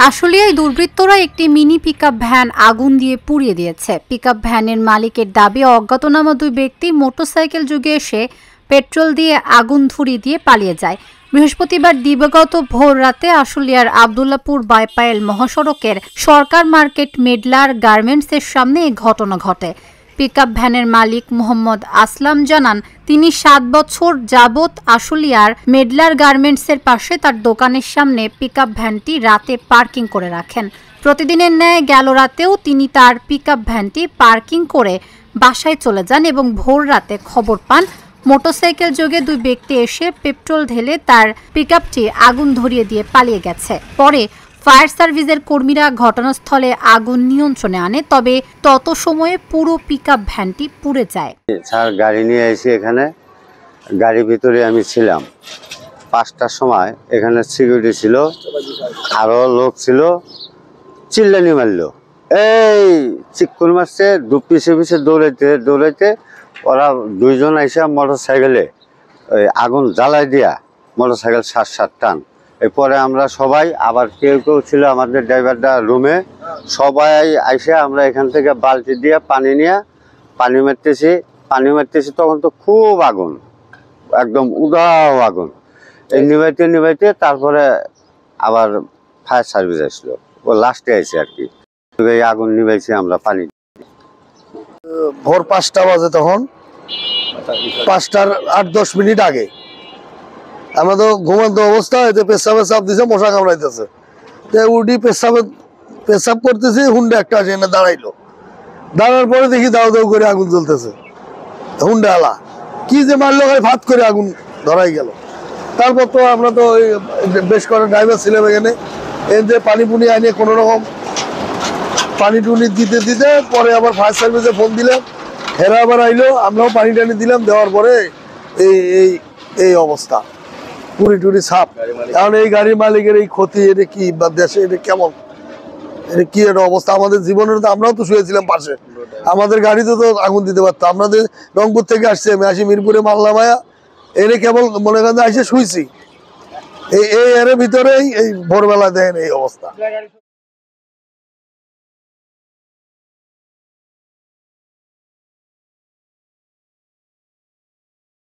আশুলিয়ায় দুর্বৃত্তরা একটি mini pickup van আগুন দিয়ে পুড়িয়ে দিয়েছে। পিকআপ ভ্যানের মালিকের দাবি, অজ্ঞাতনামা দুই ব্যক্তি মোটরসাইকেল যুগে এসে পেট্রোল দিয়ে আগুন ধরিয়ে দিয়ে পালিয়ে যায়। বৃহস্পতিবার দিবাগত ভোর রাতে আশুলিয়ার আবদুল্লাপুর বাইপাইল মহাসড়কের সরকার মার্কেট মেডলার গার্মেন্টসের সামনে এই ঘটনা ঘটে। পিকআপ ভ্যানের মালিক মোহাম্মদ আসলাম জানান, তিনি 7 বছর যাবৎ আশুলিয়ার মেডলার গার্মেন্টসের পাশে তার দোকানের সামনে পিকআপ ভ্যানটি রাতে পার্কিং করে রাখেন। প্রতিদিনের ন্যায় গেল রাতেও তিনি তার পিকআপ ভ্যানটি পার্কিং করে বাসায় চলে যান এবং ভোর রাতে খবর পান মোটরসাইকেল যোগে দুই ব্যক্তি এসে পেট্রোল ঢেলে তার পিকআপটি আগুন ধরিয়ে দিয়ে পালিয়ে গেছে। পরে ফায়ার সার্ভিসের কর্মীরা ঘটনাস্থলে আগুন নিয়ন্ত্রণে আনে, তবে তত সময়ে পুরো পিকআপ ভ্যানটি পুড়ে যায়। স্যার গাড়ি নিয়ে এসে এখানে গাড়ির ভিতরে আমি ছিলাম। 5টার সময় এখানে সিকিউরিটি ছিল, আরো লোক ছিল, চিল্লানি মারলো, এই চিক্কুর মারছে, পিছে পিছে দৌড়াইতে ওরা দুইজন আইসা মোটরসাইকেলে ওই আগুন জ্বালাই দিয়া মোটরসাইকেল 7 টান। এরপরে আমরা সবাই, আবার কেউ ছিল আমাদের ড্রাইভারটা রুমে, সবাই আইসে আমরা এখান থেকে বালতি দিয়ে পানি নিয়ে পানি মারতেছি। তখন তো খুব আগুন, একদম উদাও আগুন। এই নিভাইতে তারপরে আবার ফায়ার সার্ভিস আসলো, ও লাস্টে আইসে আর কি। এই আগুন নিভাইছি আমরা পানি। ভোর 5টা বাজে, তখন 5টার 8-10 মিনিট আগে আমরা তো ঘুমান্ত অবস্থা, এতে পেশাবে চাপ দিছে, মশা কামড়াইতেছে। উঠি পেশাব করতেছি, হুন্ডা একটা আসে এনে দাঁড়াইলো। দাঁড়ার পরে দেখি দাও করে আগুন জ্বলতেছে। হুন্ডা আলা কি যে মারলো, ফাত করে আগুন ধরাই গেল। তারপর তো আমরা তো বেশ করে ড্রাইভার ছিলাম এখানে, এতে পানি পুনি আনিয়ে কোনো রকম পানি টুনি দিতে পরে আবার ফায়ার সার্ভিসে ফোন দিলাম, হেরা আবার আইলো, আমরাও পানি টানি দিলাম। দেওয়ার পরে এই অবস্থা, পুরি টুরি ছাপ। কারণ এই গাড়ির মালিকের এই ক্ষতি, এটা কি বা দেশে এটা কেমন, এটা কি একটা অবস্থা। আমাদের জীবনের তো আমরাও তো শুয়েছিলাম পাশে, আমাদের গাড়িতে তো আগুন দিতে পারতো। আপনাদের রংপুর থেকে আসছে, আমি আসি মিরপুরে মাল্লা মায়া, এর কেবল মনে করেন আসে শুয়েছি, এই এর ভিতরেই এই ভোরবেলা দেখেন এই অবস্থা।